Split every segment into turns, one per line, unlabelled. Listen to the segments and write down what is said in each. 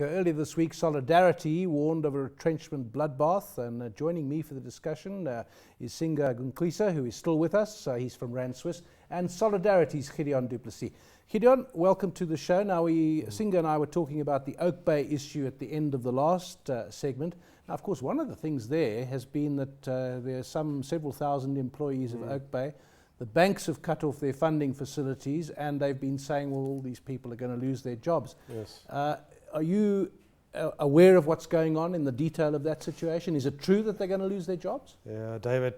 Africa. Earlier this week, Solidarity warned of a retrenchment bloodbath, and joining me for the discussion is Singa Gungqisa, who is still with us. He's from Rand Swiss, and Solidarity's Gideon Plessis. Gideon, welcome to the show. Now, Singa and I were talking about the Oak Bay issue at the end of the last segment. Now, of course, one of the things there has been that there are several thousand employees of Oak Bay. The banks have cut off their funding facilities, and they've been saying, well, all these people are going to lose their jobs.
Yes.
Are you aware of what's going on in the detail of that situation? Is it true that they're going to lose their jobs?
Yeah, David,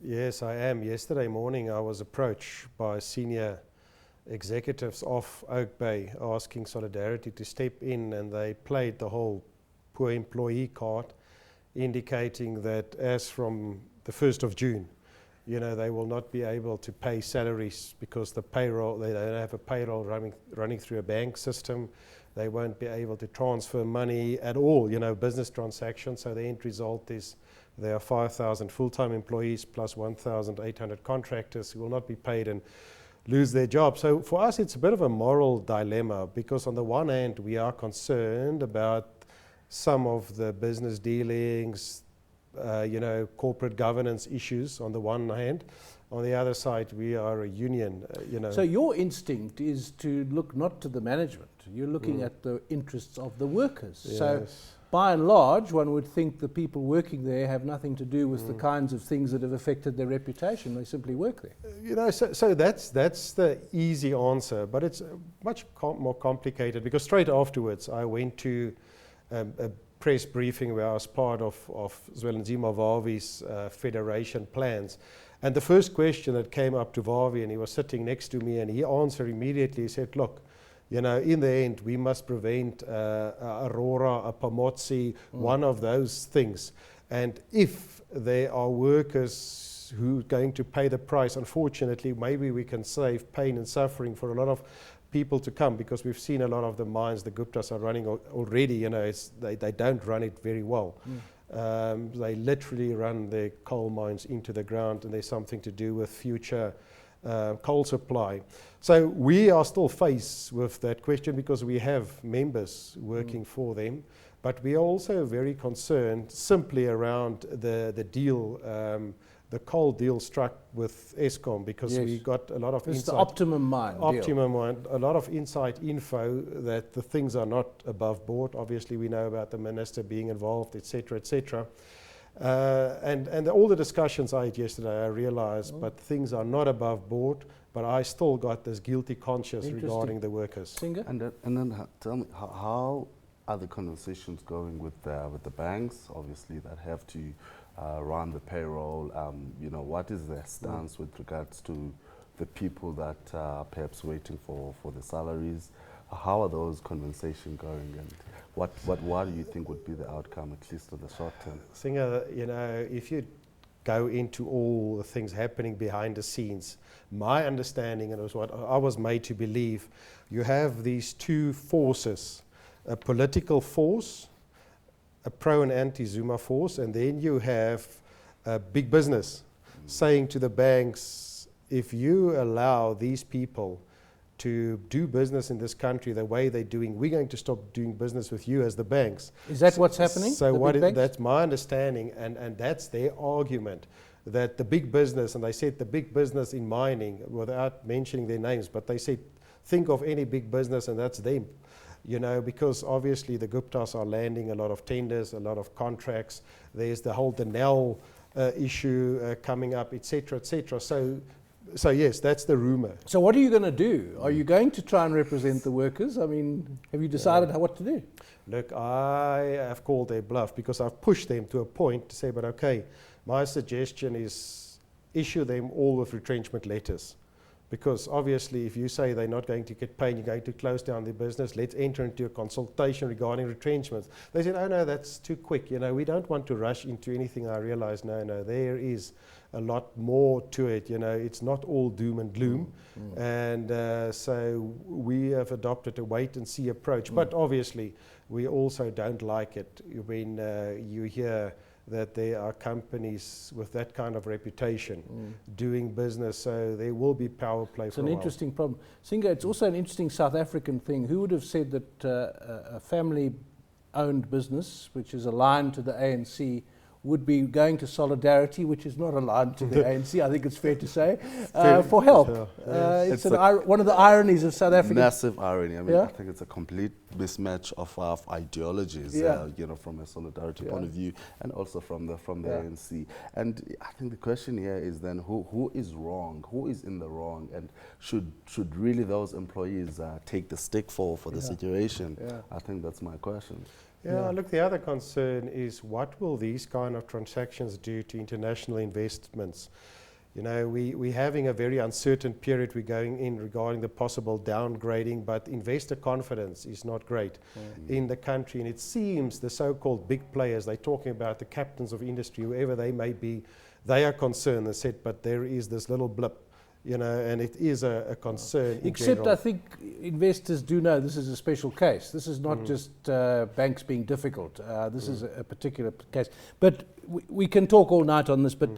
yes, I am. Yesterday morning, I was approached by senior executives of Oak Bay asking Solidarity to step in, and they played the whole poor employee card, indicating that as from the 1st of June, they will not be able to pay salaries because the payroll, they don't have a payroll running through a bank system. They won't be able to transfer money at all, business transactions. So the end result is there are 5,000 full-time employees plus 1,800 contractors who will not be paid and lose their job. So for us, it's a bit of a moral dilemma, because on the one hand, we are concerned about some of the business dealings, corporate governance issues on the one hand. On the other side, we are a union,
So your instinct is to look not to the management. You're looking at the interests of the workers.
Yes.
So by and large, one would think the people working there have nothing to do with the kinds of things that have affected their reputation. They simply work there.
So that's the easy answer, but it's much more complicated, because straight afterwards I went to a press briefing where I was part of Zwelinzima Vavi's federation plans. And the first question that came up to Vavi, and he was sitting next to me, and he answered immediately. He said, look, in the end, we must prevent Aurora, a Pomotsi, one of those things. And if there are workers who are going to pay the price, unfortunately, maybe we can save pain and suffering for a lot of people to come, because we've seen a lot of the mines the Guptas are running already. They don't run it very well. They literally run their coal mines into the ground, and there's something to do with future coal supply. So we are still faced with that question, because we have members working for them, but we are also very concerned simply around the deal, the coal deal struck with Eskom, because we got a lot of
It's
insight.
the Optimum Mine deal.
A lot of inside info that the things are not above board. Obviously, we know about the minister being involved, etc., etc. And all the discussions I had yesterday, I realized, but things are not above board. But I still got this guilty conscience regarding the workers.
Singer?
And then tell me, how are the conversations going with the banks, obviously, that have to run the payroll? What is their stance with regards to the people that are perhaps waiting for the salaries? How are those conversations going, and what do you think would be the outcome, at least in the short term?
Singer, if you go into all the things happening behind the scenes, my understanding, and it was what I was made to believe, you have these two forces, a political force, a pro and anti-Zuma force, and then you have big business saying to the banks, if you allow these people to do business in this country the way they're doing, we're going to stop doing business with you as the banks.
Is that what's happening?
So that's my understanding, and that's their argument, that the big business, and they said the big business in mining, without mentioning their names, but they said, think of any big business and that's them. Because obviously the Guptas are landing a lot of tenders, a lot of contracts. There's the whole Denel issue coming up, etc., etc. So yes, that's the rumor.
So what are you going to do? Are you going to try and represent the workers? I mean, have you decided what to do?
Look, I have called their bluff, because I've pushed them to a point to say, but okay, my suggestion is issue them all with retrenchment letters. Because obviously, if you say they're not going to get paid, you're going to close down their business, let's enter into a consultation regarding retrenchments. They said, oh no, that's too quick. We don't want to rush into anything. I realize, no, there is a lot more to it. It's not all doom and gloom. And so we have adopted a wait and see approach. But obviously, we also don't like it when you hear that there are companies with that kind of reputation doing business, so there will be power play for a while.
It's an interesting problem. Singa, it's also an interesting South African thing. Who would have said that a family owned business, which is aligned to the ANC, would be going to Solidarity, which is not aligned to the ANC, I think it's fair to say, for help. It's one of the ironies of South Africa.
Massive irony. I mean, I think it's a complete mismatch of ideologies, from a Solidarity point of view, and also from the ANC. And I think the question here is then who is wrong? Who is in the wrong? And should really those employees take the stick for the situation? I think that's my question.
Look, the other concern is what will these kind of transactions do to international investments? You know, we're having a very uncertain period we're going in regarding the possible downgrading, but investor confidence is not great in the country. And it seems the so-called big players, they're talking about the captains of industry, whoever they may be, they are concerned, they said, but there is this little blip. You know, and it is a concern.
Except I think investors do know this is a special case. This is not just banks being difficult. This is a particular case. But we can talk all night on this, but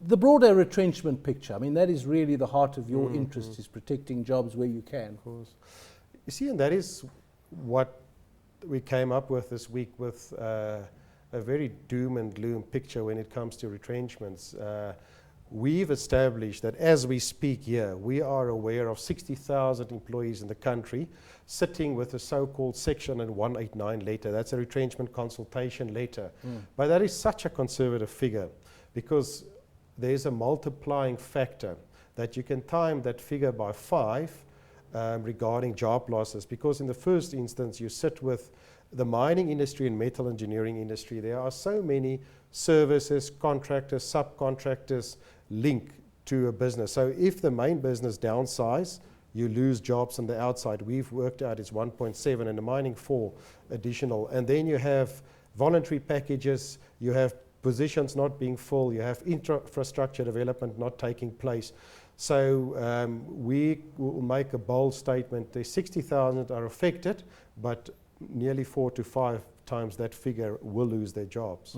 the broader retrenchment picture, I mean, that is really the heart of your interest, is protecting jobs where you can.
Of course. You see, and that is what we came up with this week, with a very doom and gloom picture when it comes to retrenchments. We've established that as we speak here, we are aware of 60,000 employees in the country sitting with a so-called Section 189 letter. That's a retrenchment consultation letter. But that is such a conservative figure because there's a multiplying factor that you can time that figure by 5 regarding job losses, because in the first instance you sit with the mining industry and metal engineering industry. There are so many services, contractors, subcontractors link to a business. So if the main business downsize, you lose jobs on the outside. We've worked out it's 1.7 and the mining 4 additional. And then you have voluntary packages, you have positions not being full, you have infrastructure development not taking place. So we will make a bold statement. The 60,000 are affected, but nearly 4 to 5 times that figure will lose their jobs.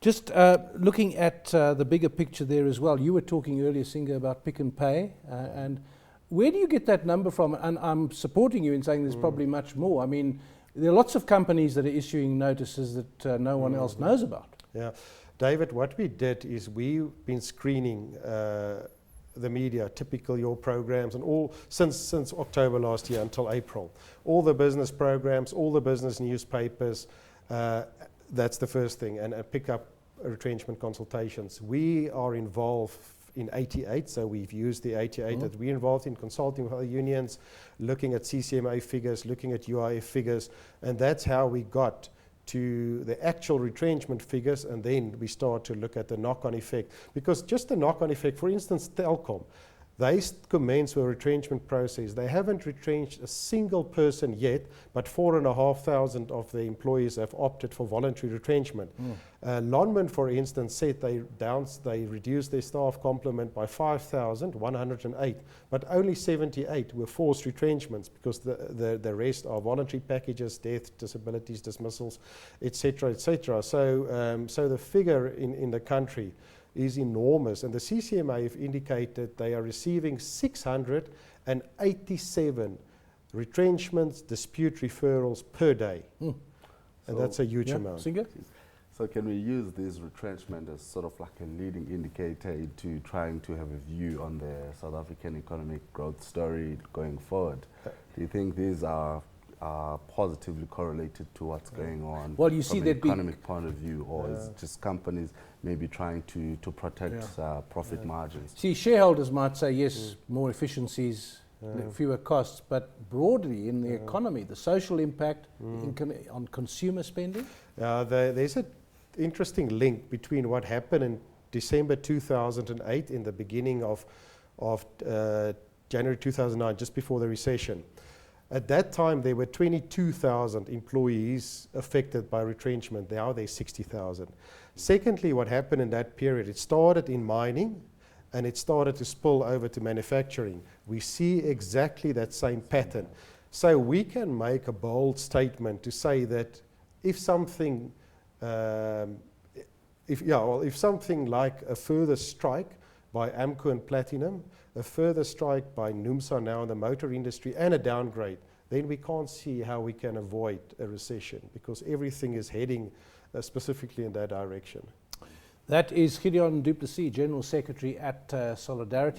Just looking at the bigger picture there as well, you were talking earlier, Singa, about Pick and Pay, and where do you get that number from? And I'm supporting you in saying there's probably much more. I mean, there are lots of companies that are issuing notices that no one else knows about.
Yeah, David, what we did is we've been screening the media, typical your programs, and all since October last year until April. All the business programs, all the business newspapers, that's the first thing, and pick up retrenchment consultations. We are involved in 88, so we've used the 88 that we're involved in, consulting with other unions, looking at CCMA figures, looking at UIF figures, and that's how we got to the actual retrenchment figures, and then we start to look at the knock-on effect. Because just the knock-on effect, for instance, Telkom, they commenced with a retrenchment process. They haven't retrenched a single person yet, but 4,500 of the employees have opted for voluntary retrenchment. Lonman, for instance, said they reduced their staff complement by 5,108, but only 78 were forced retrenchments because the rest are voluntary packages, death, disabilities, dismissals, etc., etc. So the figure in the country is enormous, and the CCMA have indicated they are receiving 687 retrenchments, dispute referrals per day, and that's a huge amount.
Singa?
So can we use this retrenchment as sort of like a leading indicator to trying to have a view on the South African economic growth story going forward? Do you think these are positively correlated to what's going on from an economic point of view, or is it just companies maybe trying to protect profit margins?
See, shareholders might say, yes, more efficiencies, fewer costs, but broadly in the economy, the social impact on consumer spending?
There's an interesting link between what happened in December 2008 in the beginning of January 2009, just before the recession. At that time, there were 22,000 employees affected by retrenchment. Now there's 60,000. Secondly, what happened in that period, it started in mining and it started to spill over to manufacturing. We see exactly that same pattern. So we can make a bold statement to say that if something like a further strike by AMCO and Platinum, a further strike by NUMSA now in the motor industry, and a downgrade, then we can't see how we can avoid a recession, because everything is heading specifically in that direction.
That is Gideon du Plessis, General Secretary at Solidarity.